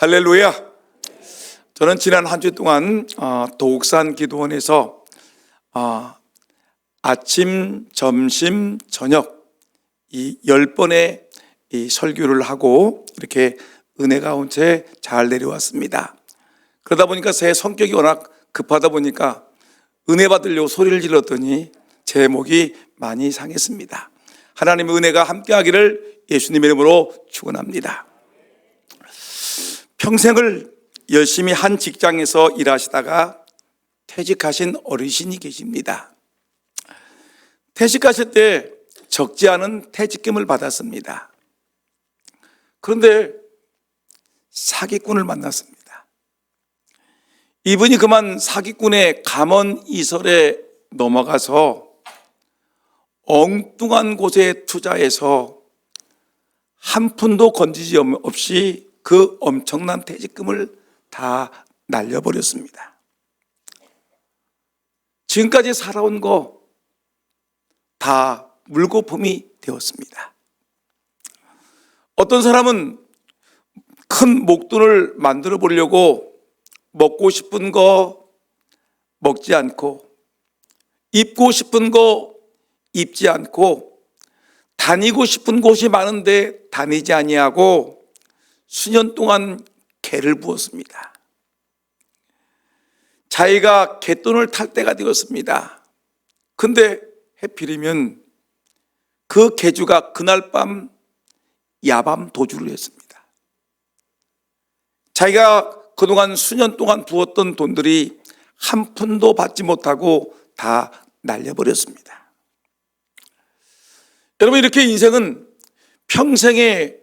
할렐루야. 저는 지난 한 주 동안 도곡산 기도원에서 아침, 점심, 저녁 이 10번의 이 설교를 하고 이렇게 은혜가 온 채 잘 내려왔습니다. 그러다 보니까 제 성격이 워낙 급하다 보니까 은혜 받으려고 소리를 질렀더니 제 목이 많이 상했습니다. 하나님의 은혜가 함께하기를 예수님의 이름으로 축원합니다. 평생을 열심히 한 직장에서 일하시다가 퇴직하신 어르신이 계십니다. 퇴직하실 때 적지 않은 퇴직금을 받았습니다. 그런데 사기꾼을 만났습니다. 이분이 그만 사기꾼의 감언이설에 넘어가서 엉뚱한 곳에 투자해서 한 푼도 건지지 없이 그 엄청난 퇴직금을 다 날려버렸습니다. 지금까지 살아온 거 다 물거품이 되었습니다. 어떤 사람은 큰 목돈을 만들어 보려고 먹고 싶은 거 먹지 않고 입고 싶은 거 입지 않고 다니고 싶은 곳이 많은데 다니지 아니하고 수년 동안 개를 부었습니다. 자기가 갯돈을 탈 때가 되었습니다. 근데 해필이면 그 개주가 그날 밤 야밤 도주를 했습니다. 자기가 그동안 수년 동안 부었던 돈들이 한 푼도 받지 못하고 다 날려버렸습니다. 여러분, 이렇게 인생은 평생에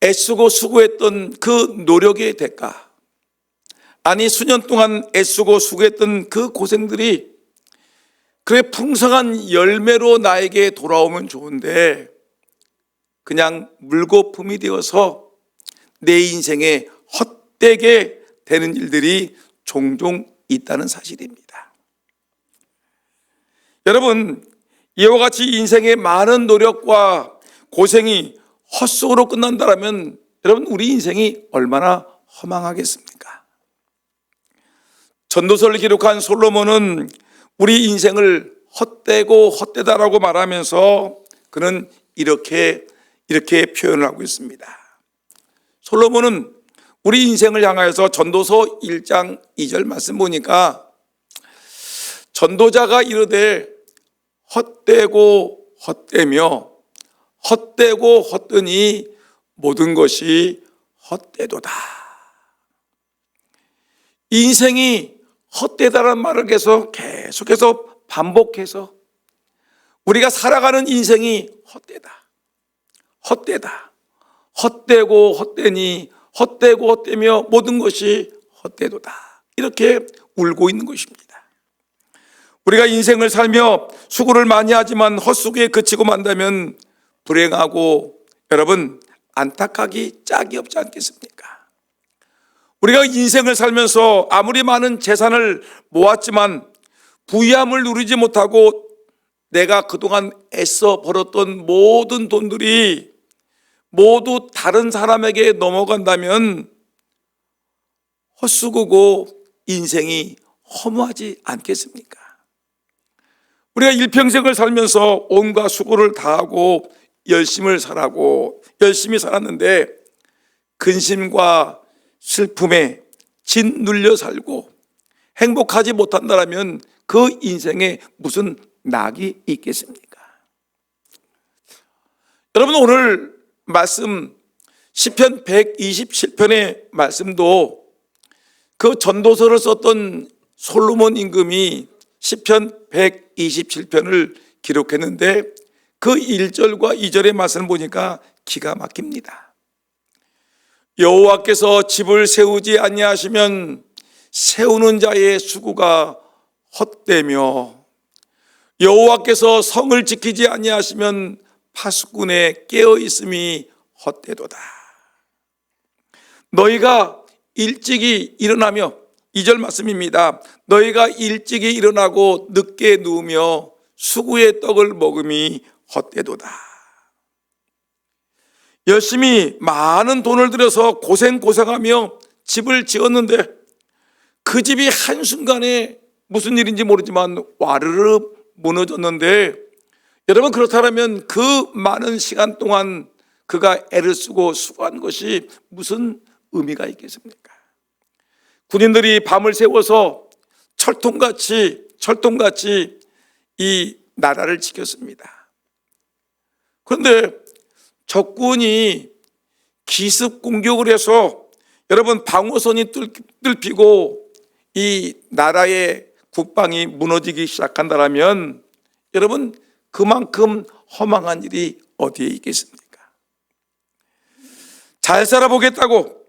애쓰고 수고했던 그 노력의 대가, 아니 수년 동안 애쓰고 수고했던 그 고생들이 그래 풍성한 열매로 나에게 돌아오면 좋은데 그냥 물거품이 되어서 내 인생에 헛되게 되는 일들이 종종 있다는 사실입니다. 여러분, 이와 같이 인생의 많은 노력과 고생이 헛속으로 끝난다면 여러분, 우리 인생이 얼마나 허망하겠습니까? 전도서를 기록한 솔로몬은 우리 인생을 헛되고 헛되다라고 말하면서 그는 이렇게 표현을 하고 있습니다. 솔로몬은 우리 인생을 향하여서 전도서 1장 2절 말씀 보니까 전도자가 이르되 헛되고 헛되며 헛되고 헛되니 모든 것이 헛되도다. 인생이 헛되다라는 말을 계속해서 반복해서 우리가 살아가는 인생이 헛되다. 헛되고 헛되니 헛되고 헛되며 모든 것이 헛되도다. 이렇게 울고 있는 것입니다. 우리가 인생을 살며 수고를 많이 하지만 헛수고에 그치고 만다면 불행하고 여러분 안타까기 짝이 없지 않겠습니까? 우리가 인생을 살면서 아무리 많은 재산을 모았지만 부유함을 누리지 못하고 내가 그동안 애써 벌었던 모든 돈들이 모두 다른 사람에게 넘어간다면 헛수고고 인생이 허무하지 않겠습니까? 우리가 일평생을 살면서 온갖 수고를 다하고 열심히 살았는데 근심과 슬픔에 짓눌려 살고 행복하지 못한다면 그 인생에 무슨 낙이 있겠습니까? 여러분, 오늘 말씀 시편 127편의 말씀도 그 전도서를 썼던 솔로몬 임금이 시편 127편을 기록했는데 그 1절과 2절의 말씀을 보니까 기가 막힙니다. 여호와께서 집을 세우지 아니하시면 세우는 자의 수고가 헛되며 여호와께서 성을 지키지 아니하시면 파수꾼의 깨어 있음이 헛되도다. 너희가 일찍이 일어나며 2절 말씀입니다. 너희가 일찍이 일어나고 늦게 누우며 수구의 떡을 먹음이 헛되도다. 열심히 많은 돈을 들여서 고생하며 집을 지었는데 그 집이 한순간에 무슨 일인지 모르지만 와르르 무너졌는데, 여러분 그렇다면 그 많은 시간 동안 그가 애를 쓰고 수고한 것이 무슨 의미가 있겠습니까? 군인들이 밤을 새워서 철통같이 이 나라를 지켰습니다. 그런데 적군이 기습 공격을 해서 여러분 방어선이 뚫히고 이 나라의 국방이 무너지기 시작한다면 여러분 그만큼 허망한 일이 어디에 있겠습니까? 잘 살아보겠다고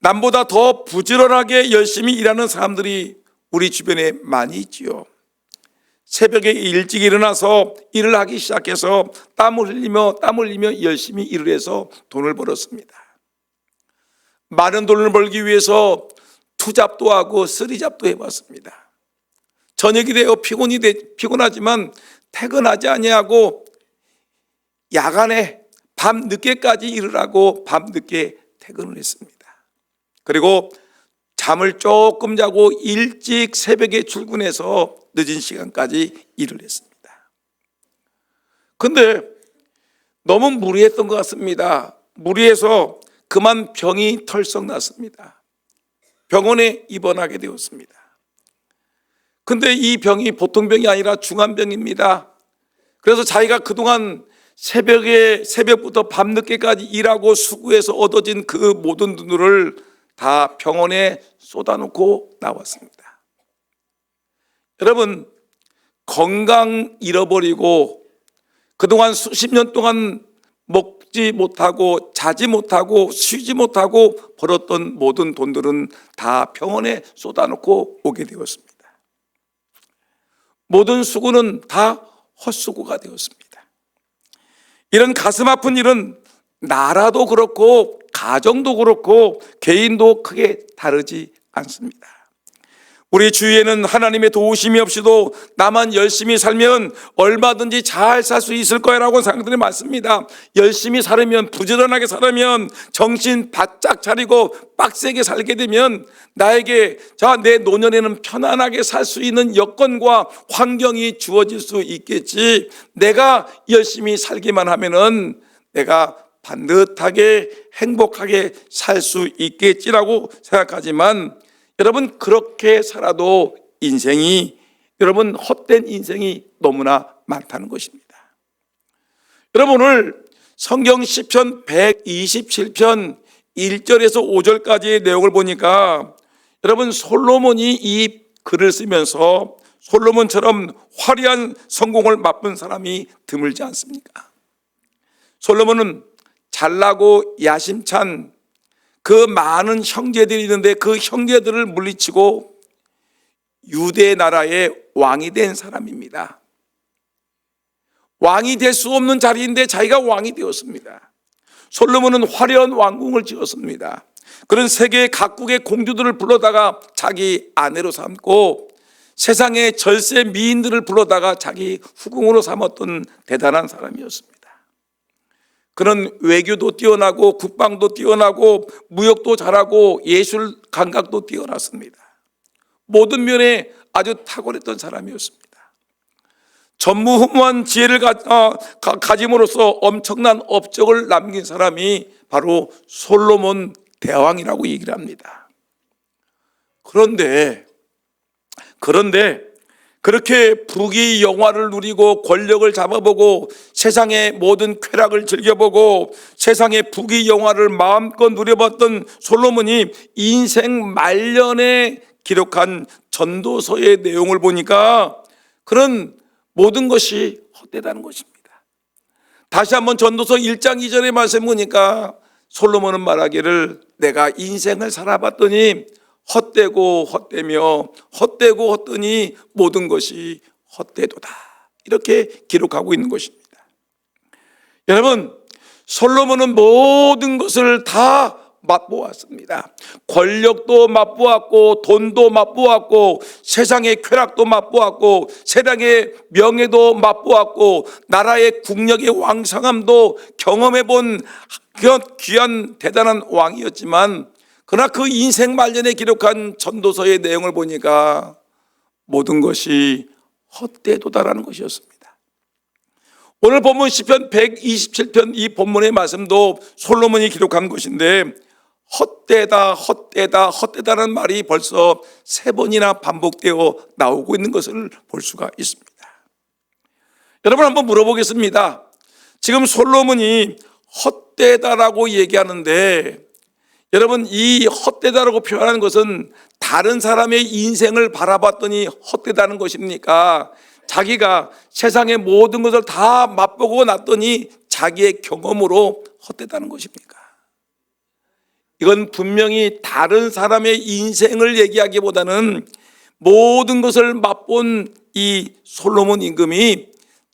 남보다 더 부지런하게 열심히 일하는 사람들이 우리 주변에 많이 있지요. 새벽에 일찍 일어나서 일을 하기 시작해서 땀을 흘리며 열심히 일을 해서 돈을 벌었습니다. 많은 돈을 벌기 위해서 투잡도 하고 쓰리잡도 해봤습니다. 저녁이 되어 피곤하지만 퇴근하지 아니하고 야간에 밤 늦게까지 일을 하고 밤 늦게 퇴근을 했습니다. 그리고 잠을 조금 자고 일찍 새벽에 출근해서 늦은 시간까지 일을 했습니다. 그런데 너무 무리했던 것 같습니다. 무리해서 그만 병이 털썩 났습니다. 병원에 입원하게 되었습니다. 근데 이 병이 보통 병이 아니라 중환병입니다. 그래서 자기가 그동안 새벽부터 밤늦게까지 일하고 수고해서 얻어진 그 모든 돈을 다 병원에 쏟아놓고 나왔습니다. 여러분, 건강 잃어버리고 그동안 수십 년 동안 먹지 못하고 자지 못하고 쉬지 못하고 벌었던 모든 돈들은 다 병원에 쏟아놓고 오게 되었습니다. 모든 수고는 다 헛수고가 되었습니다. 이런 가슴 아픈 일은 나라도 그렇고 가정도 그렇고 개인도 크게 다르지 않습니다. 우리 주위에는 하나님의 도우심이 없이도 나만 열심히 살면 얼마든지 잘 살 수 있을 거라고 사람들이 많습니다. 열심히 살면, 부지런하게 살면, 정신 바짝 차리고 빡세게 살게 되면 나에게 내 노년에는 편안하게 살 수 있는 여건과 환경이 주어질 수 있겠지, 내가 열심히 살기만 하면은 내가 반듯하게 행복하게 살 수 있겠지라고 생각하지만, 여러분 그렇게 살아도 여러분 헛된 인생이 너무나 많다는 것입니다. 여러분 오늘 성경 시편 127편 1절에서 5절까지의 내용을 보니까 여러분 솔로몬이 이 글을 쓰면서 솔로몬처럼 화려한 성공을 맛본 사람이 드물지 않습니까? 솔로몬은 잘나고 야심찬 그 많은 형제들이 있는데 그 형제들을 물리치고 유대 나라의 왕이 된 사람입니다. 왕이 될 수 없는 자리인데 자기가 왕이 되었습니다. 솔로몬은 화려한 왕궁을 지었습니다. 그런 세계 각국의 공주들을 불러다가 자기 아내로 삼고 세상의 절세 미인들을 불러다가 자기 후궁으로 삼았던 대단한 사람이었습니다. 그는 외교도 뛰어나고 국방도 뛰어나고 무역도 잘하고 예술 감각도 뛰어났습니다. 모든 면에 아주 탁월했던 사람이었습니다. 전무후무한 지혜를 가짐으로써 엄청난 업적을 남긴 사람이 바로 솔로몬 대왕이라고 얘기를 합니다. 그런데 그렇게 부귀 영화를 누리고 권력을 잡아보고 세상의 모든 쾌락을 즐겨보고 세상의 부귀 영화를 마음껏 누려봤던 솔로몬이 인생 말년에 기록한 전도서의 내용을 보니까 그런 모든 것이 헛되다는 것입니다. 다시 한번 전도서 1장 2절의 말씀 보니까 솔로몬은 말하기를 내가 인생을 살아봤더니 헛되고 헛되니 모든 것이 헛되도다, 이렇게 기록하고 있는 것입니다. 여러분 솔로몬은 모든 것을 다 맛보았습니다. 권력도 맛보았고, 돈도 맛보았고, 세상의 쾌락도 맛보았고, 세상의 명예도 맛보았고, 나라의 국력의 왕성함도 경험해 본 그런 귀한 대단한 왕이었지만, 그러나 그 인생 말년에 기록한 전도서의 내용을 보니까 모든 것이 헛되도다라는 것이었습니다. 오늘 본문 시편 127편 이 본문의 말씀도 솔로몬이 기록한 것인데, 헛되다 헛되다 헛되다는 말이 벌써 3번이나 반복되어 나오고 있는 것을 볼 수가 있습니다. 여러분, 한번 물어보겠습니다. 지금 솔로몬이 헛되다라고 얘기하는데, 여러분, 이 헛되다라고 표현하는 것은 다른 사람의 인생을 바라봤더니 헛되다는 것입니까? 자기가 세상의 모든 것을 다 맛보고 났더니 자기의 경험으로 헛되다는 것입니까? 이건 분명히 다른 사람의 인생을 얘기하기보다는 모든 것을 맛본 이 솔로몬 임금이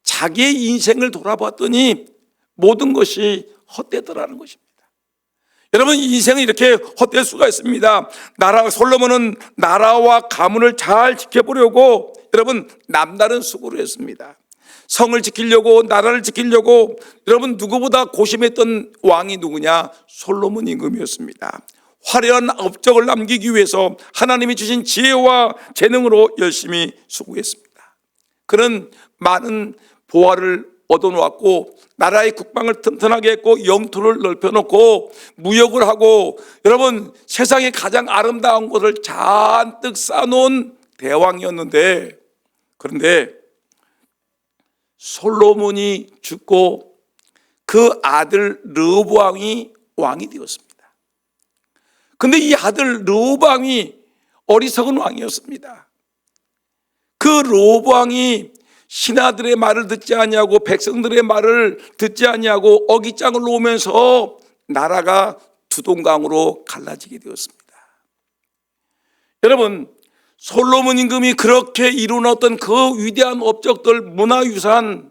자기의 인생을 돌아봤더니 모든 것이 헛되더라는 것입니다. 여러분, 인생은 이렇게 헛될 수가 있습니다. 솔로몬은 나라와 가문을 잘 지켜보려고 여러분 남다른 수고를 했습니다. 성을 지키려고, 나라를 지키려고 여러분 누구보다 고심했던 왕이 누구냐? 솔로몬 임금이었습니다. 화려한 업적을 남기기 위해서 하나님이 주신 지혜와 재능으로 열심히 수고했습니다. 그는 많은 보화를 얻어놓았고, 나라의 국방을 튼튼하게 했고, 영토를 넓혀놓고 무역을 하고, 여러분 세상에 가장 아름다운 것을 잔뜩 쌓아놓은 대왕이었는데, 그런데 솔로몬이 죽고 그 아들 르호보암이 왕이 되었습니다. 그런데 이 아들 르호보암이 어리석은 왕이었습니다. 그 르호보암이 신하들의 말을 듣지 아니하고 백성들의 말을 듣지 아니하고 어깃장을 놓으면서 나라가 두 동강으로 갈라지게 되었습니다. 여러분, 솔로몬 임금이 그렇게 이루어놨던 그 위대한 업적들, 문화유산,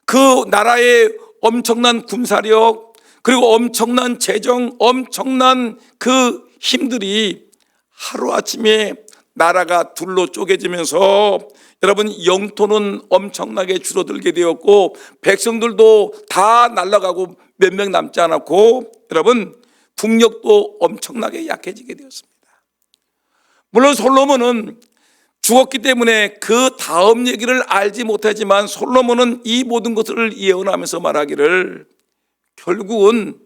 그 나라의 엄청난 군사력, 그리고 엄청난 재정, 엄청난 그 힘들이 하루아침에 나라가 둘로 쪼개지면서 여러분 영토는 엄청나게 줄어들게 되었고, 백성들도 다 날아가고 몇 명 남지 않았고, 여러분 국력도 엄청나게 약해지게 되었습니다. 물론 솔로몬은 죽었기 때문에 그 다음 얘기를 알지 못하지만, 솔로몬은 이 모든 것을 예언하면서 말하기를, 결국은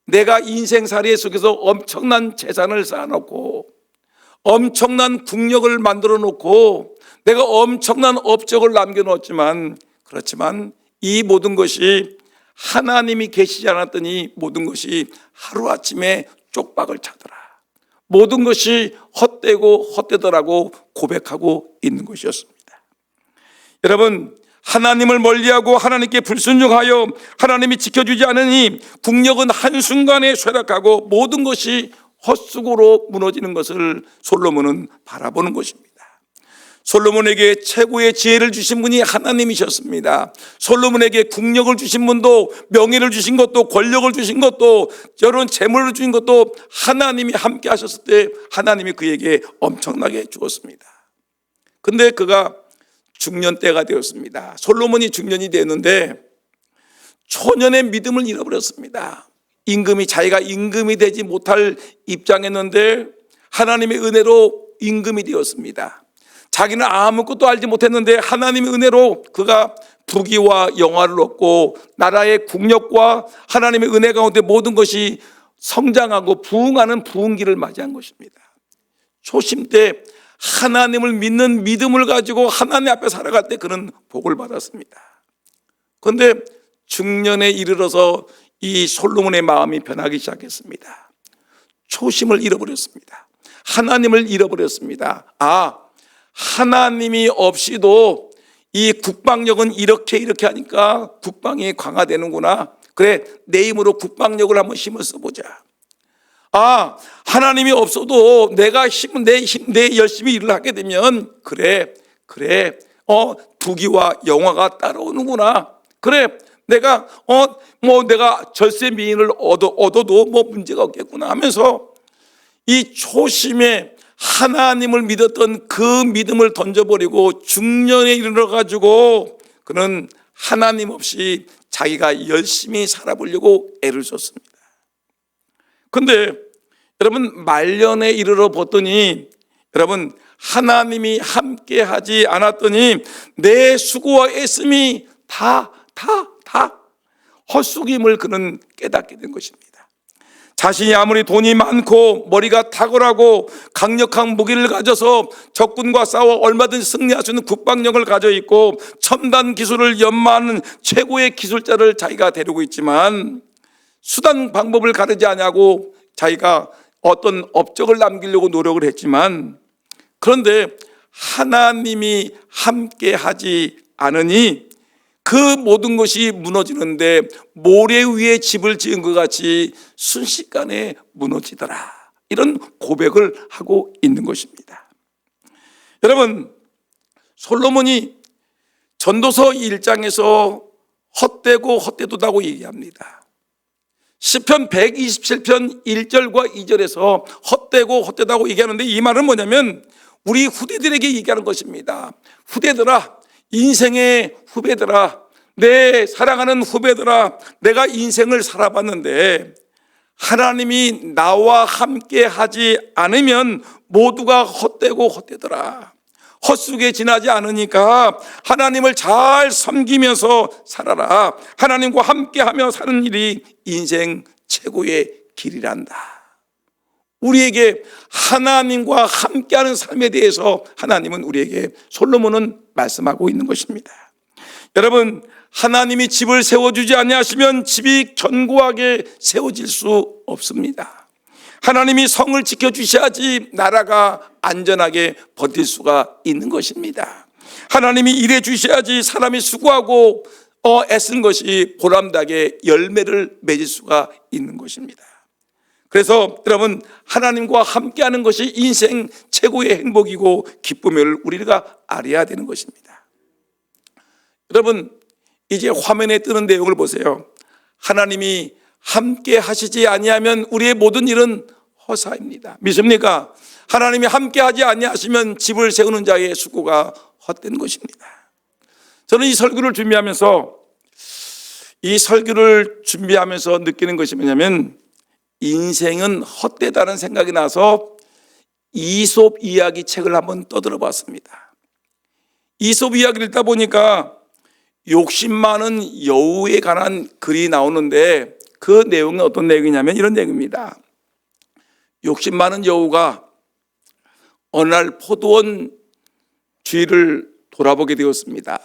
내가 인생살이 속에서 엄청난 재산을 쌓아놓고 엄청난 국력을 만들어 놓고 내가 엄청난 업적을 남겨놓았지만, 그렇지만 이 모든 것이 하나님이 계시지 않았더니 모든 것이 하루아침에 쪽박을 차더라, 모든 것이 헛되고 헛되더라고 고백하고 있는 것이었습니다. 여러분, 하나님을 멀리하고 하나님께 불순종하여 하나님이 지켜주지 않으니 국력은 한순간에 쇠락하고 모든 것이 헛수고로 무너지는 것을 솔로몬은 바라보는 것입니다. 솔로몬에게 최고의 지혜를 주신 분이 하나님이셨습니다. 솔로몬에게 국력을 주신 분도, 명예를 주신 것도, 권력을 주신 것도, 여러 재물을 주신 것도 하나님이 함께 하셨을 때 하나님이 그에게 엄청나게 주었습니다. 근데 그가 중년 때가 되었습니다. 솔로몬이 중년이 되었는데 초년의 믿음을 잃어버렸습니다. 자기가 임금이 되지 못할 입장이었는데 하나님의 은혜로 임금이 되었습니다. 자기는 아무것도 알지 못했는데 하나님의 은혜로 그가 부귀와 영화를 얻고 나라의 국력과 하나님의 은혜 가운데 모든 것이 성장하고 부흥하는 부흥기를 맞이한 것입니다. 초심 때 하나님을 믿는 믿음을 가지고 하나님 앞에 살아갈 때 그는 복을 받았습니다. 그런데 중년에 이르러서 이 솔로몬의 마음이 변하기 시작했습니다. 초심을 잃어버렸습니다. 하나님을 잃어버렸습니다. 하나님이 없이도 이 국방력은 이렇게 하니까 국방이 강화되는구나. 그래, 내 힘으로 국방력을 한번 힘을 써보자. 하나님이 없어도 내가 내 열심히 일을 하게 되면 그래 부귀와 영화가 따라오는구나. 그래, 내가 내가 절세 미인을 얻어도 뭐 문제가 없겠구나 하면서 이 초심에 하나님을 믿었던 그 믿음을 던져버리고 중년에 이르러 가지고 그는 하나님 없이 자기가 열심히 살아보려고 애를 썼습니다. 그런데 여러분, 말년에 이르러 봤더니 여러분, 하나님이 함께 하지 않았더니 내 수고와 애씀이 다 헛수임을 그는 깨닫게 된 것입니다. 자신이 아무리 돈이 많고 머리가 탁월하고 강력한 무기를 가져서 적군과 싸워 얼마든지 승리할 수 있는 국방력을 가져 있고 첨단 기술을 연마하는 최고의 기술자를 자기가 데리고 있지만 수단 방법을 가르지 않냐고 자기가 어떤 업적을 남기려고 노력을 했지만, 그런데 하나님이 함께 하지 않으니 그 모든 것이 무너지는데 모래 위에 집을 지은 것 같이 순식간에 무너지더라. 이런 고백을 하고 있는 것입니다. 여러분, 솔로몬이 전도서 1장에서 헛되고 헛되도다고 얘기합니다. 시편 127편 1절과 2절에서 헛되고 헛되다고 얘기하는데, 이 말은 뭐냐면 우리 후대들에게 얘기하는 것입니다. 후대들아, 인생의 후배들아, 내 사랑하는 후배들아, 내가 인생을 살아봤는데 하나님이 나와 함께 하지 않으면 모두가 헛되고 헛되더라. 헛수게 지나지 않으니까 하나님을 잘 섬기면서 살아라. 하나님과 함께하며 사는 일이 인생 최고의 길이란다. 우리에게 하나님과 함께하는 삶에 대해서 하나님은 우리에게, 솔로몬은 말씀하고 있는 것입니다. 여러분, 하나님이 집을 세워주지 아니하시면 집이 견고하게 세워질 수 없습니다. 하나님이 성을 지켜주셔야지 나라가 안전하게 버틸 수가 있는 것입니다. 하나님이 일해 주셔야지 사람이 수고하고 애쓴 것이 보람나게 열매를 맺을 수가 있는 것입니다. 그래서 여러분, 하나님과 함께하는 것이 인생 최고의 행복이고 기쁨을 우리가 알아야 되는 것입니다. 여러분, 이제 화면에 뜨는 내용을 보세요. 하나님이 함께 하시지 아니하면 우리의 모든 일은 허사입니다. 믿습니까? 하나님이 함께 하지 아니하시면 집을 세우는 자의 수고가 헛된 것입니다. 저는 이 설교를 준비하면서 느끼는 것이 뭐냐면, 인생은 헛되다는 생각이 나서 이솝 이야기 책을 한번 떠들어 봤습니다. 이솝 이야기를 읽다 보니까 욕심 많은 여우에 관한 글이 나오는데, 그 내용은 어떤 내용이냐면 이런 내용입니다. 욕심 많은 여우가 어느 날 포도원 주위를 돌아보게 되었습니다.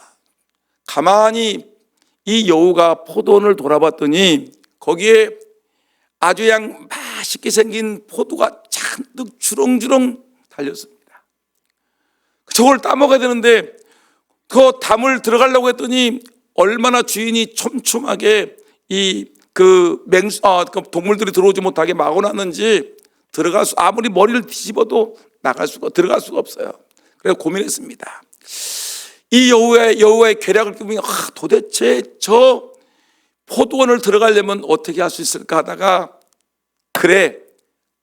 가만히 이 여우가 포도원을 돌아봤더니 거기에 아주 그냥 맛있게 생긴 포도가 잔뜩 주렁주렁 달렸습니다. 저걸 따먹어야 되는데 그 담을 들어가려고 했더니 얼마나 주인이 촘촘하게 그 동물들이 들어오지 못하게 막아놨는지 아무리 머리를 뒤집어도 들어갈 수가 없어요. 그래서 고민했습니다. 이 여우의 계략을 보면 도대체 저 포도원을 들어가려면 어떻게 할 수 있을까 하다가, 그래,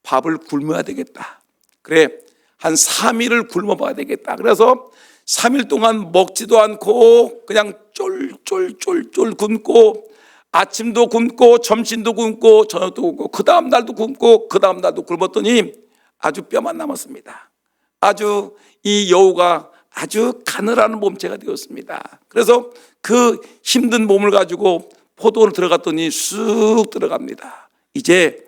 밥을 굶어야 되겠다. 그래, 한 3일을 굶어봐야 되겠다. 그래서 3일 동안 먹지도 않고 그냥 쫄쫄쫄쫄 굶고, 아침도 굶고 점심도 굶고 저녁도 굶고 그 다음 날도 굶고 그 다음 날도 굶었더니 아주 뼈만 남았습니다. 아주 이 여우가 아주 가늘한 몸체가 되었습니다. 그래서 그 힘든 몸을 가지고 포도를 들어갔더니 쑥 들어갑니다. 이제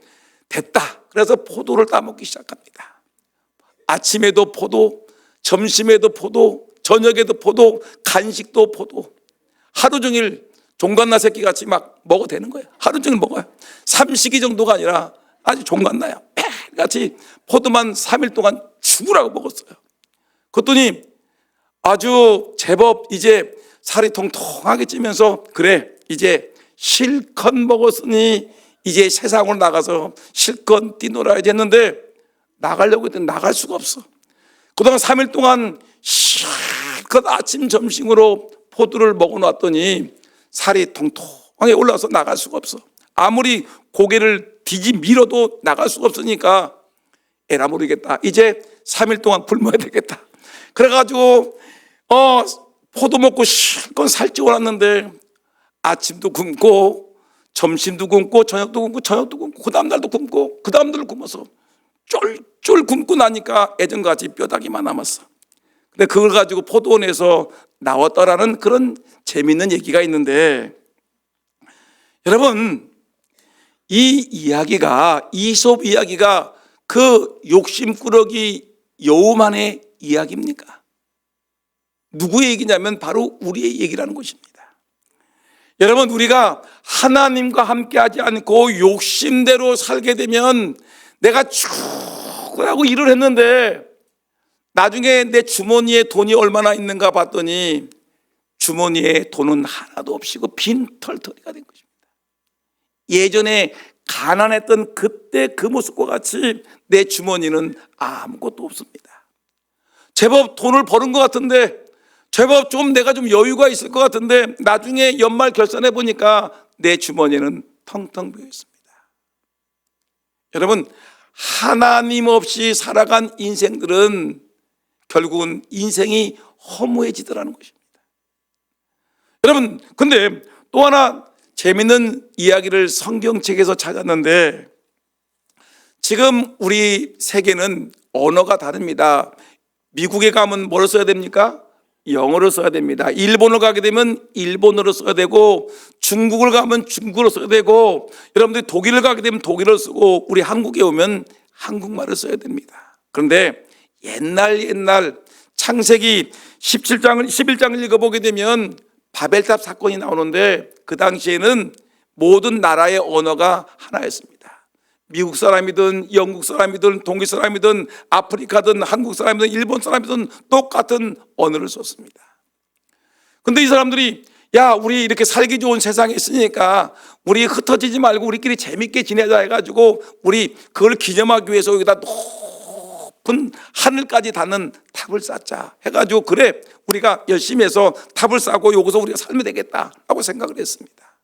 됐다. 그래서 포도를 따먹기 시작합니다. 아침에도 포도, 점심에도 포도, 저녁에도 포도, 간식도 포도. 하루 종일 종갓나 새끼 같이 막 먹어도 되는 거예요. 하루 종일 먹어요. 삼식이 정도가 아니라 아주 종갓나야 같이 포도만 3일 동안 죽으라고 먹었어요. 그랬더니 아주 제법 이제 살이 통통하게 찌면서, 그래, 이제 실컷 먹었으니 이제 세상으로 나가서 실컷 뛰놀아야지 했는데, 나가려고 했더니 나갈 수가 없어. 그동안 3일 동안 실컷 아침 점심으로 포도를 먹어놨더니 살이 통통하게 올라와서 나갈 수가 없어. 아무리 고개를 밀어도 나갈 수가 없으니까 에라 모르겠다. 이제 3일 동안 굶어야 되겠다. 그래가지고 포도 먹고 실컷 살찌고 났는데 아침도 굶고 점심도 굶고 저녁도 굶고 그 다음 날도 굶고 그 다음 날도 굶어서 쫄쫄 굶고 나니까 예전같이 뼈다귀만 남았어. 근데 그걸 가지고 포도원에서 나왔더라는 그런 재미있는 얘기가 있는데, 여러분 이 이야기가, 이솝 이야기가 그 욕심꾸러기 여우만의 이야기입니까? 누구의 얘기냐면 바로 우리의 얘기라는 것입니다. 여러분, 우리가 하나님과 함께하지 않고 욕심대로 살게 되면, 내가 죽으라고 일을 했는데 나중에 내 주머니에 돈이 얼마나 있는가 봤더니 주머니에 돈은 하나도 없이 빈털터리가 된 것입니다. 예전에 가난했던 그때 그 모습과 같이 내 주머니는 아무것도 없습니다. 제법 돈을 버는 것 같은데, 제법 내가 좀 여유가 있을 것 같은데, 나중에 연말 결산해 보니까 내 주머니는 텅텅 비어 있습니다. 여러분, 하나님 없이 살아간 인생들은 결국은 인생이 허무해지더라는 것입니다. 여러분, 근데 또 하나 재밌는 이야기를 성경책에서 찾았는데, 지금 우리 세계는 언어가 다릅니다. 미국에 가면 뭐를 써야 됩니까? 영어를 써야 됩니다. 일본을 가게 되면 일본어를 써야 되고, 중국을 가면 중국어를 써야 되고, 여러분들이 독일을 가게 되면 독일어를 쓰고, 우리 한국에 오면 한국말을 써야 됩니다. 그런데 옛날 창세기 11장을 읽어보게 되면 바벨탑 사건이 나오는데, 그 당시에는 모든 나라의 언어가 하나였습니다. 미국 사람이든 영국 사람이든 독일 사람이든 아프리카든 한국 사람이든 일본 사람이든 똑같은 언어를 썼습니다. 근데 이 사람들이, 야, 우리 이렇게 살기 좋은 세상에 있으니까 우리 흩어지지 말고 우리끼리 재밌게 지내자 해가지고, 우리 그걸 기념하기 위해서 여기다 높은 하늘까지 닿는 탑을 쌓자 해가지고, 그래 우리가 열심히 해서 탑을 쌓고 여기서 우리가 살면 되겠다라고 생각을 했습니다.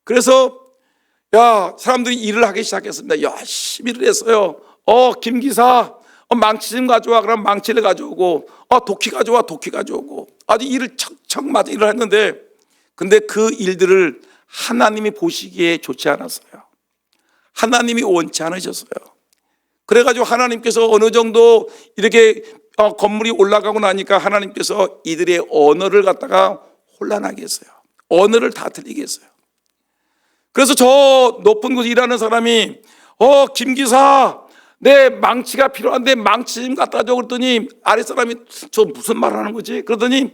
그래서 사람들이 일을 하기 시작했습니다. 열심히 일을 했어요. 김 기사, 망치 좀 가져와. 그럼 망치를 가져오고, 도끼 가져와. 도끼 가져오고. 아주 일을 척척 맞아 일을 했는데, 근데 그 일들을 하나님이 보시기에 좋지 않았어요. 하나님이 원치 않으셨어요. 그래가지고 하나님께서 어느 정도 이렇게 건물이 올라가고 나니까 하나님께서 이들의 언어를 갖다가 혼란하게 했어요. 언어를 다 틀리게 했어요. 그래서 저 높은 곳에 일하는 사람이, 김 기사, 내 망치가 필요한데 망치 좀 갖다 줘. 그랬더니 아래 사람이, 저 무슨 말 하는 거지? 그러더니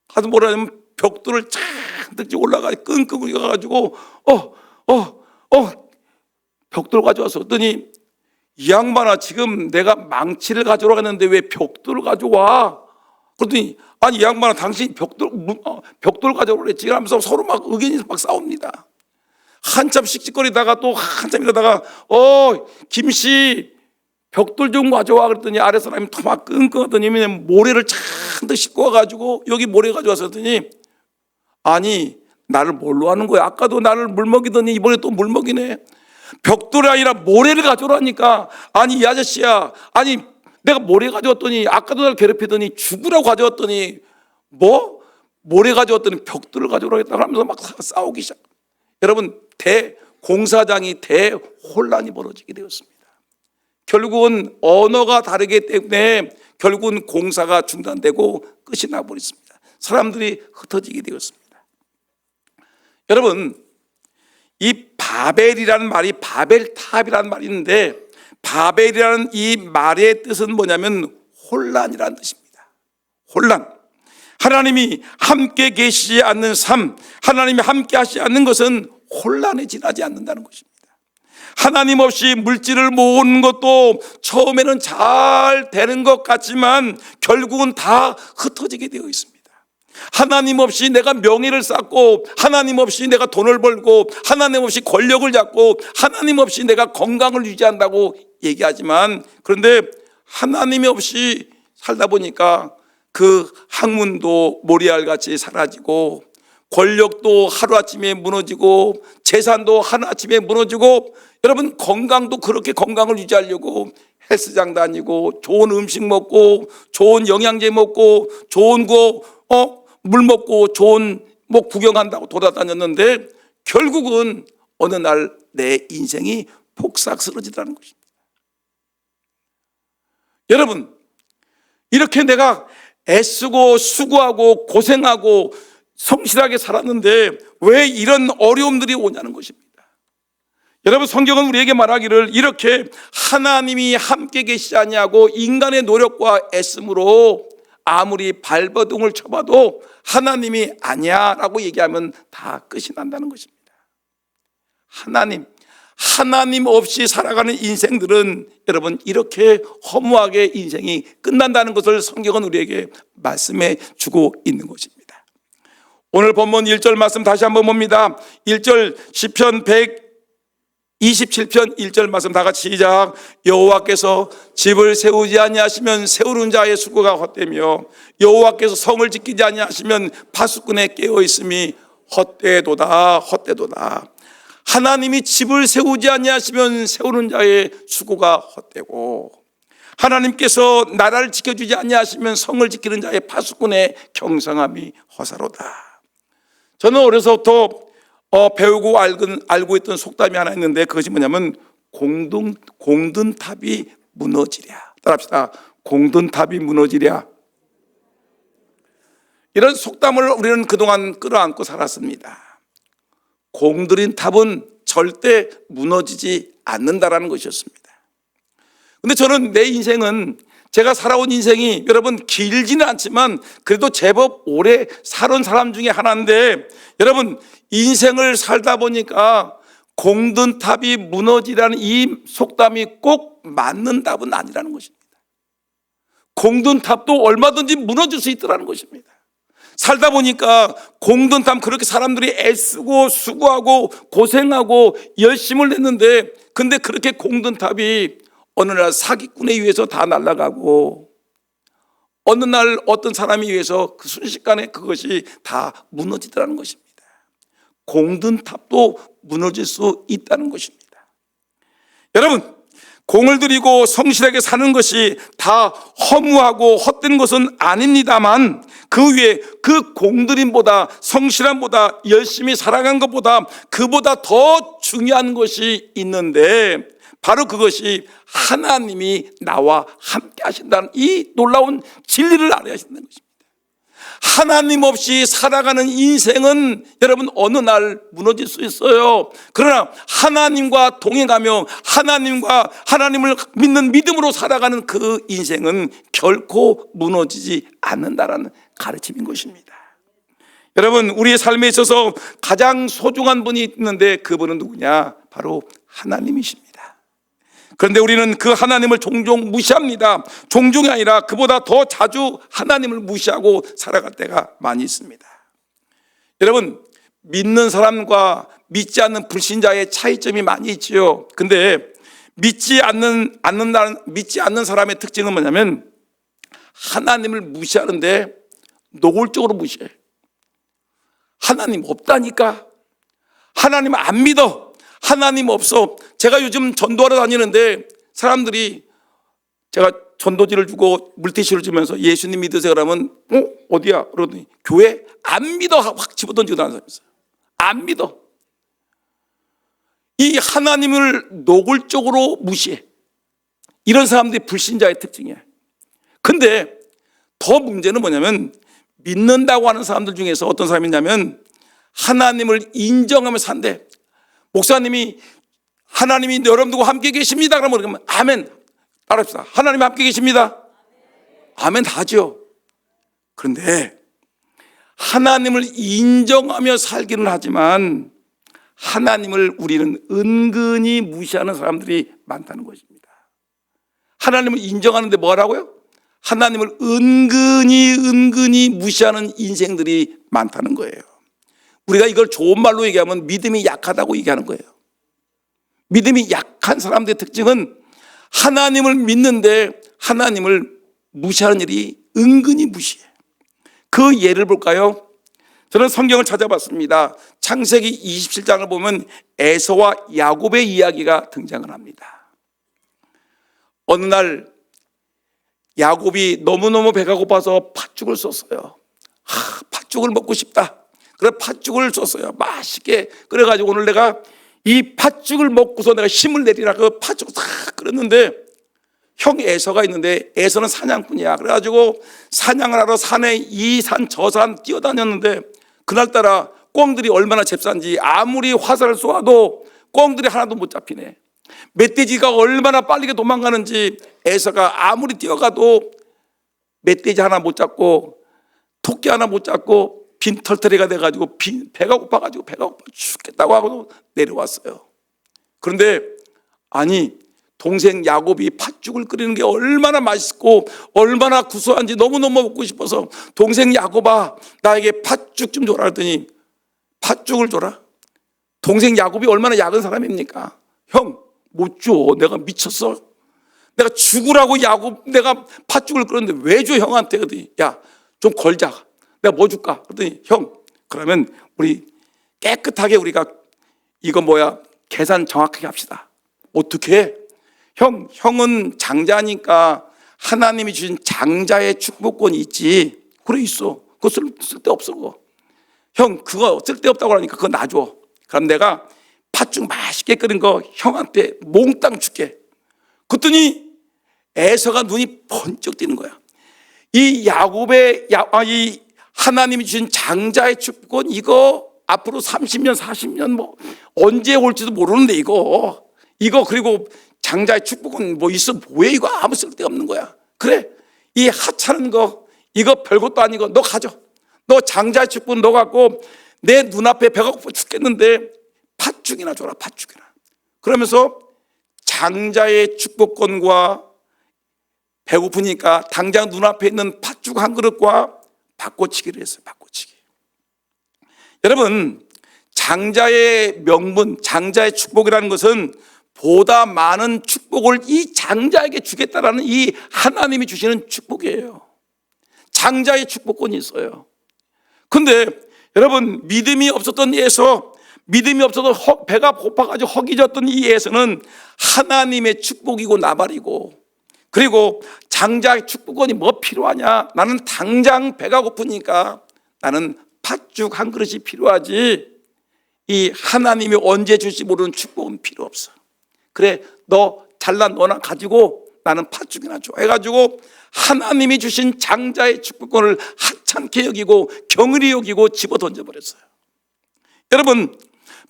가서 뭐라 하냐면, 벽돌을 잔뜩 올라가 끙끙 울려가지고 벽돌 가져와서, 그랬더니 이 양반아, 지금 내가 망치를 가져오라고 했는데 왜 벽돌을 가져와? 그랬더니, 아니 이 양반아, 당신이 벽돌 가져오라고 했지 하면서 서로 막 의견이 막 싸웁니다. 한참 씩씩거리다가 또 한참 이러다가, 김씨 벽돌 좀 가져와. 그랬더니 아래 사람이 토막 끙끙하더니 모래를 잔뜩 싣고 와가지고 여기 모래 가져왔더니, 아니 나를 뭘로 하는 거야? 아까도 나를 물 먹이더니 이번에 또 물 먹이네. 벽돌이 아니라 모래를 가져오라니까. 아니 이 아저씨야, 아니 내가 모래 가져왔더니 아까도 나를 괴롭히더니 죽으라고 가져왔더니 모래 가져왔더니 벽돌을 가져오라고 했다고 하면서 막 싸우기 시작. 여러분, 공사장이 대혼란이 벌어지게 되었습니다. 결국은 언어가 다르기 때문에 결국은 공사가 중단되고 끝이 나버렸습니다. 사람들이 흩어지게 되었습니다. 여러분, 이 바벨이라는 말이 바벨탑이라는 말이 있는데, 바벨이라는 이 말의 뜻은 뭐냐면 혼란이라는 뜻입니다. 혼란. 하나님이 함께 계시지 않는 삶, 하나님이 함께 하시지 않는 것은 혼란에 지나지 않는다는 것입니다. 하나님 없이 물질을 모으는 것도 처음에는 잘 되는 것 같지만 결국은 다 흩어지게 되어 있습니다. 하나님 없이 내가 명예를 쌓고, 하나님 없이 내가 돈을 벌고, 하나님 없이 권력을 잡고, 하나님 없이 내가 건강을 유지한다고 얘기하지만, 그런데 하나님이 없이 살다 보니까 그 학문도 모래알같이 사라지고, 권력도 하루아침에 무너지고 재산도 하루아침에 무너지고 여러분 건강도 그렇게 건강을 유지하려고 헬스장 다니고 좋은 음식 먹고 좋은 영양제 먹고 좋은 물 먹고 좋은 구경한다고 돌아다녔는데 결국은 어느 날 내 인생이 폭삭 쓰러지더라는 것입니다. 여러분, 이렇게 내가 애쓰고 수고하고 고생하고 성실하게 살았는데 왜 이런 어려움들이 오냐는 것입니다. 여러분, 성경은 우리에게 말하기를 이렇게 하나님이 함께 계시지 아니하고 인간의 노력과 애씀으로 아무리 발버둥을 쳐봐도 하나님이 아니야 라고 얘기하면 다 끝이 난다는 것입니다. 하나님 없이 살아가는 인생들은 여러분 이렇게 허무하게 인생이 끝난다는 것을 성경은 우리에게 말씀해 주고 있는 것입니다. 오늘 본문 1절 말씀 다시 한번 봅니다. 1절 시편 127편 1절 말씀 다 같이 시작. 여호와께서 집을 세우지 아니하시면 세우는 자의 수고가 헛되며 여호와께서 성을 지키지 아니하시면 파수꾼에 깨어 있음이 헛되도다 헛되도다. 하나님이 집을 세우지 아니하시면 세우는 자의 수고가 헛되고 하나님께서 나라를 지켜주지 아니하시면 성을 지키는 자의 파수꾼의 경성함이 허사로다. 저는 어려서부터 배우고 알고 있던 속담이 하나 있는데 그것이 뭐냐면 공든 탑이 무너지랴. 따라합시다. 공든 탑이 무너지랴. 이런 속담을 우리는 그동안 끌어안고 살았습니다. 공들인 탑은 절대 무너지지 않는다라는 것이었습니다. 근데 저는 내 인생은 제가 살아온 인생이 여러분 길지는 않지만 그래도 제법 오래 살아온 사람 중에 하나인데 여러분 인생을 살다 보니까 공든 탑이 무너지라는 이 속담이 꼭 맞는 답은 아니라는 것입니다. 공든 탑도 얼마든지 무너질 수 있더라는 것입니다. 살다 보니까 공든 탑 그렇게 사람들이 애쓰고 수고하고 고생하고 열심을 냈는데 근데 그렇게 공든 탑이 어느 날 사기꾼에 의해서 다 날아가고 어느 날 어떤 사람에 의해서 그 순식간에 그것이 다 무너지더라는 것입니다. 공든 탑도 무너질 수 있다는 것입니다. 여러분, 공을 들이고 성실하게 사는 것이 다 허무하고 헛된 것은 아닙니다만 그 위에 그 공들임보다 성실함보다 열심히 살아간 것보다 그보다 더 중요한 것이 있는데 바로 그것이 하나님이 나와 함께 하신다는 이 놀라운 진리를 알아야 한다는 것입니다. 하나님 없이 살아가는 인생은 여러분 어느 날 무너질 수 있어요. 그러나 하나님과 동행하며 하나님을 믿는 믿음으로 살아가는 그 인생은 결코 무너지지 않는다라는 가르침인 것입니다. 여러분, 우리의 삶에 있어서 가장 소중한 분이 있는데 그분은 누구냐? 바로 하나님이십니다. 그런데 우리는 그 하나님을 종종 무시합니다. 종종이 아니라 그보다 더 자주 하나님을 무시하고 살아갈 때가 많이 있습니다. 여러분, 믿는 사람과 믿지 않는 불신자의 차이점이 많이 있지요. 근데 믿지 않는 사람의 특징은 뭐냐면 하나님을 무시하는데 노골적으로 무시해. 하나님 없다니까. 하나님 안 믿어. 하나님 없어. 제가 요즘 전도하러 다니는데 사람들이 제가 전도지를 주고 물티슈를 주면서 예수님 믿으세요 그러면 어디야? 그러더니 교회? 안 믿어. 확 집어던지고 다니는 사람이 있어요. 안 믿어. 이 하나님을 노골적으로 무시해. 이런 사람들이 불신자의 특징이야. 근데 더 문제는 뭐냐면 믿는다고 하는 사람들 중에서 어떤 사람이 있냐면 하나님을 인정하며 산대. 목사님이 하나님이 여러분들과 함께 계십니다 그러면 아멘. 따라합시다. 하나님 함께 계십니다. 아멘 다 하죠. 그런데 하나님을 인정하며 살기는 하지만 하나님을 우리는 은근히 무시하는 사람들이 많다는 것입니다. 하나님을 인정하는데 뭐라고요? 하나님을 은근히 무시하는 인생들이 많다는 거예요. 우리가 이걸 좋은 말로 얘기하면 믿음이 약하다고 얘기하는 거예요. 믿음이 약한 사람들의 특징은 하나님을 믿는데 하나님을 무시하는 일이 은근히 무시해. 그 예를 볼까요? 저는 성경을 찾아봤습니다. 창세기 27장을 보면 에서와 야곱의 이야기가 등장을 합니다. 어느 날 야곱이 너무너무 배가 고파서 팥죽을 썼어요. 팥죽을 먹고 싶다. 그래서 팥죽을 썼어요. 맛있게 끓여가지고 오늘 내가 이 팥죽을 먹고서 내가 힘을 내리라 그 팥죽을 싹 끓였는데, 형 에서가 있는데 에서는 사냥꾼이야. 그래가지고 사냥을 하러 산에 이 산 저 산 뛰어다녔는데, 그날따라 꿩들이 얼마나 잽싼지 아무리 화살을 쏘아도 꿩들이 하나도 못 잡히네. 멧돼지가 얼마나 빠르게 도망가는지 에서가 아무리 뛰어가도 멧돼지 하나 못 잡고 토끼 하나 못 잡고 빈털터리가 돼가지고 배가 고파 죽겠다고 하고 내려왔어요. 그런데 아니, 동생 야곱이 팥죽을 끓이는 게 얼마나 맛있고 얼마나 구수한지 너무너무 먹고 싶어서 동생 야곱아 나에게 팥죽 좀 줘라 했더니 팥죽을 줘라? 동생 야곱이 얼마나 약은 사람입니까? 형 못 줘. 내가 미쳤어? 내가 죽으라고 야곱 내가 팥죽을 끓였는데 왜 줘 형한테? 그랬더니 야 좀 걸자. 내가 뭐 줄까? 그랬더니 형 그러면 우리 깨끗하게 우리가 이거 계산 정확하게 합시다. 어떻게 해? 형은 장자니까 하나님이 주신 장자의 축복권이 있지. 그래 있어. 그거 쓸데없어 그거. 형 그거 쓸데없다고 하니까 그거 놔줘. 그럼 내가 팥죽 맛있게 끓인 거 형한테 몽땅 줄게. 그랬더니 에서가 눈이 번쩍 뜨는 거야. 이 야곱의 이 하나님이 주신 장자의 축복권 이거 앞으로 30년 40년 언제 올지도 모르는데 이거 그리고 장자의 축복은 있어 뭐해 이거 아무 쓸데없는 거야. 그래 이 하찮은 거 이거 별것도 아니고 너 가져. 너 장자의 축복은 너 갖고 내 눈앞에 배가 고파 죽겠는데 팥죽이나 줘라 팥죽이나. 그러면서 장자의 축복권과 배고프니까 당장 눈앞에 있는 팥죽 한 그릇과 바꿔치기를 했어요. 바꿔치기. 여러분 장자의 명분 장자의 축복이라는 것은 보다 많은 축복을 이 장자에게 주겠다라는 이 하나님이 주시는 축복이에요. 장자의 축복권이 있어요. 근데 여러분 믿음이 없었던 에서 믿음이 없어서 배가 고파가지고 허기졌던 이 에서는 하나님의 축복이고 나발이고 그리고 장자의 축복권이 뭐 필요하냐? 나는 당장 배가 고프니까 나는 팥죽 한 그릇이 필요하지 이 하나님이 언제 줄지 모르는 축복은 필요 없어. 그래 너 잘난 너나 가지고 나는 팥죽이나 줘 해가지고 하나님이 주신 장자의 축복권을 하찮게 여기고 경을이 여기고 집어 던져버렸어요. 여러분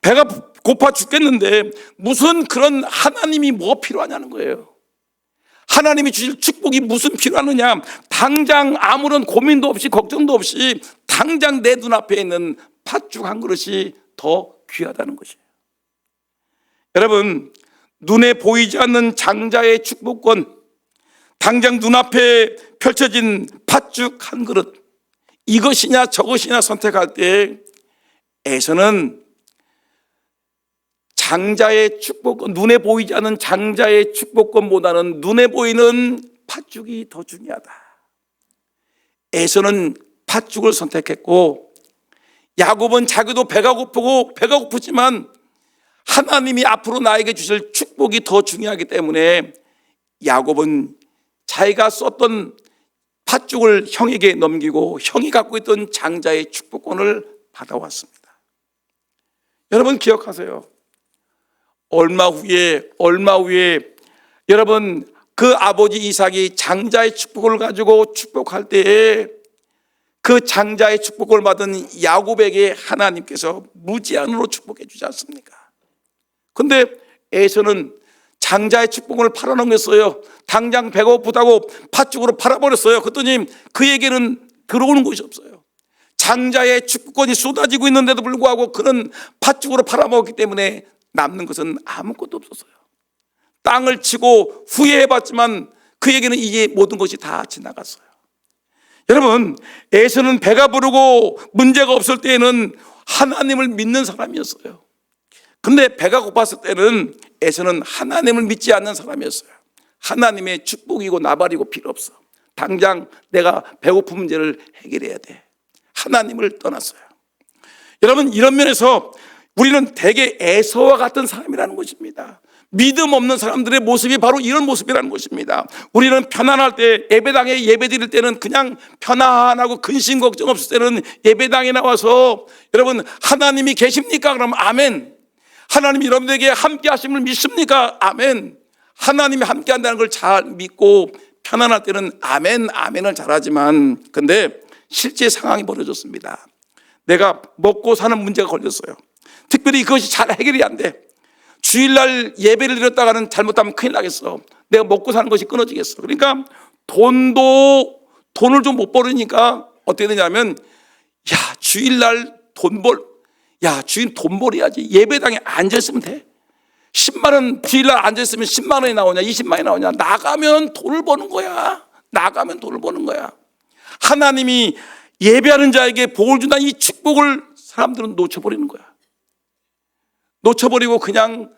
배가 고파 죽겠는데 무슨 그런 하나님이 뭐 필요하냐는 거예요. 하나님이 주실 축복이 무슨 필요하느냐? 당장 아무런 고민도 없이 걱정도 없이 당장 내 눈앞에 있는 팥죽 한 그릇이 더 귀하다는 것이에요. 여러분 눈에 보이지 않는 장자의 축복권, 당장 눈앞에 펼쳐진 팥죽 한 그릇, 이것이냐 저것이냐 선택할 때 에서는 장자의 축복권, 눈에 보이지 않는 장자의 축복권보다는 눈에 보이는 팥죽이 더 중요하다. 에서는 팥죽을 선택했고 야곱은 자기도 배가 고프지만 하나님이 앞으로 나에게 주실 축복이 더 중요하기 때문에 야곱은 자기가 썼던 팥죽을 형에게 넘기고 형이 갖고 있던 장자의 축복권을 받아왔습니다. 여러분 기억하세요. 얼마 후에 여러분 그 아버지 이삭이 장자의 축복을 가지고 축복할 때에 그 장자의 축복을 받은 야곱에게 하나님께서 무제한으로 축복해 주지 않습니까? 근데 에서는 장자의 축복을 팔아넘겼어요. 당장 배고프다고 팥죽으로 팔아버렸어요. 그랬더니 그에게는 들어오는 것이 없어요. 장자의 축복권이 쏟아지고 있는데도 불구하고 그는 팥죽으로 팔아먹었기 때문에 남는 것은 아무것도 없었어요. 땅을 치고 후회해봤지만 그에게는 이제 모든 것이 다 지나갔어요. 여러분 에서는 배가 부르고 문제가 없을 때에는 하나님을 믿는 사람이었어요. 근데 배가 고팠을 때는 에서는 하나님을 믿지 않는 사람이었어요. 하나님의 축복이고 나발이고 필요 없어. 당장 내가 배고픈 문제를 해결해야 돼. 하나님을 떠났어요. 여러분, 이런 면에서 우리는 대개 에서와 같은 사람이라는 것입니다. 믿음 없는 사람들의 모습이 바로 이런 모습이라는 것입니다. 우리는 편안할 때, 예배당에 예배 드릴 때는 그냥 편안하고 근심 걱정 없을 때는 예배당에 나와서 여러분, 하나님이 계십니까? 그러면 아멘. 하나님이 여러분에게 함께 하심을 믿습니까? 아멘. 하나님이 함께 한다는 걸 잘 믿고 편안할 때는 아멘, 아멘을 잘하지만, 근데 실제 상황이 벌어졌습니다. 내가 먹고 사는 문제가 걸렸어요. 특별히 그것이 잘 해결이 안 돼. 주일날 예배를 드렸다가는 잘못하면 큰일 나겠어. 내가 먹고 사는 것이 끊어지겠어. 그러니까 돈을 좀 못 벌으니까 어떻게 되냐면, 주일날 주일 돈 벌어야지. 예배당에 앉아있으면 돼. 10만 원, 주일날 앉아있으면 10만 원이 나오냐, 20만 원이 나오냐. 나가면 돈을 버는 거야. 하나님이 예배하는 자에게 복을 준다는 이 축복을 사람들은 놓쳐버리는 거야. 놓쳐버리고 그냥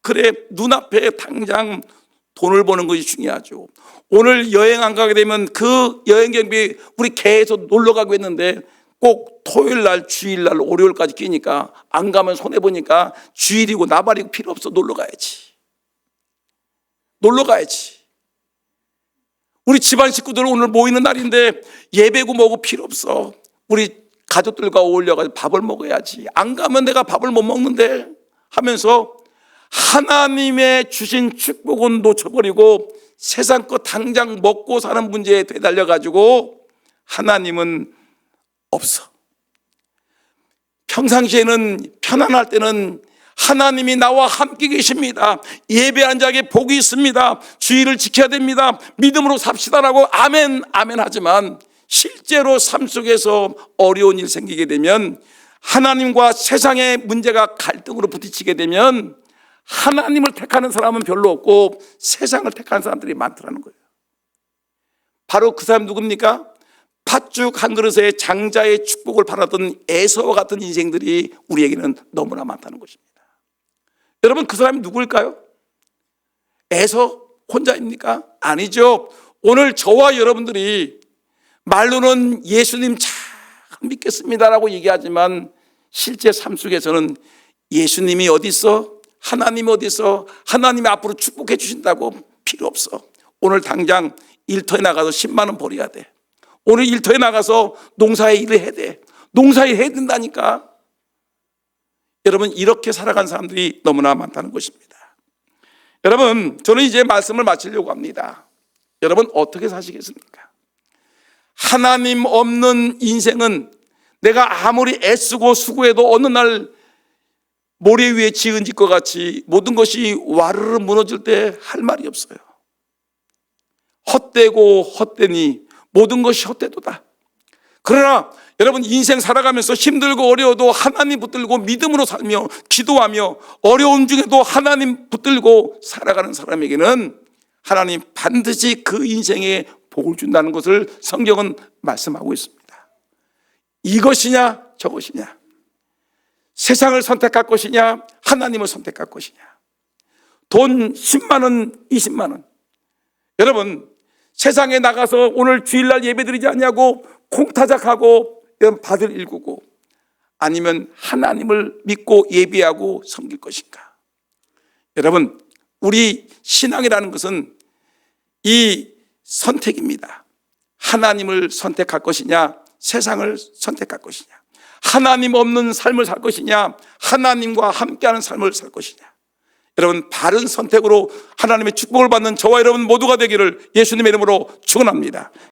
그래, 눈앞에 당장 돈을 버는 것이 중요하죠. 오늘 여행 안 가게 되면 그 여행 경비 우리 계속 놀러 가고 했는데 꼭 토요일날, 주일날, 월요일까지 끼니까 안 가면 손해보니까 주일이고 나발이고 필요 없어. 놀러 가야지. 우리 집안 식구들 오늘 모이는 날인데 예배고 뭐고 필요 없어. 우리 가족들과 어울려가지고 밥을 먹어야지. 안 가면 내가 밥을 못 먹는데 하면서 하나님의 주신 축복은 놓쳐버리고 세상 거 당장 먹고 사는 문제에 되달려가지고 하나님은 없어. 평상시에는 편안할 때는 하나님이 나와 함께 계십니다. 예배한 자에게 복이 있습니다. 주의를 지켜야 됩니다. 믿음으로 삽시다라고 아멘, 아멘 하지만 실제로 삶 속에서 어려운 일 생기게 되면 하나님과 세상의 문제가 갈등으로 부딪히게 되면 하나님을 택하는 사람은 별로 없고 세상을 택하는 사람들이 많더라는 거예요. 바로 그 사람 누굽니까? 팥죽 한 그릇에 장자의 축복을 바라던 에서와 같은 인생들이 우리에게는 너무나 많다는 것입니다. 여러분, 그 사람이 누구일까요? 에서 혼자입니까? 아니죠. 오늘 저와 여러분들이 말로는 예수님 참 믿겠습니다라고 얘기하지만 실제 삶 속에서는 예수님이 어디 있어? 하나님이 어디 있어? 하나님이 앞으로 축복해 주신다고 필요 없어. 오늘 당장 일터에 나가서 10만 원 벌어야 돼. 오늘 일터에 나가서 농사의 일을 해야 돼. 농사일 해야 된다니까. 여러분, 이렇게 살아간 사람들이 너무나 많다는 것입니다. 여러분, 저는 이제 말씀을 마치려고 합니다. 여러분, 어떻게 사시겠습니까? 하나님 없는 인생은 내가 아무리 애쓰고 수고해도 어느 날 모래 위에 지은 집과 같이 모든 것이 와르르 무너질 때 할 말이 없어요. 헛되고 헛되니 모든 것이 헛되도다. 그러나 여러분, 인생 살아가면서 힘들고 어려워도 하나님 붙들고 믿음으로 살며 기도하며 어려운 중에도 하나님 붙들고 살아가는 사람에게는 하나님 반드시 그 인생에 복을 준다는 것을 성경은 말씀하고 있습니다. 이것이냐 저것이냐, 세상을 선택할 것이냐 하나님을 선택할 것이냐, 돈 10만 원 20만 원. 여러분, 세상에 나가서 오늘 주일날 예배드리지 않냐고 콩타작하고 받을 일구고 아니면 하나님을 믿고 예배하고 섬길 것인가. 여러분, 우리 신앙이라는 것은 이 선택입니다. 하나님을 선택할 것이냐 세상을 선택할 것이냐, 하나님 없는 삶을 살 것이냐 하나님과 함께하는 삶을 살 것이냐. 여러분, 바른 선택으로 하나님의 축복을 받는 저와 여러분 모두가 되기를 예수님의 이름으로 축원합니다.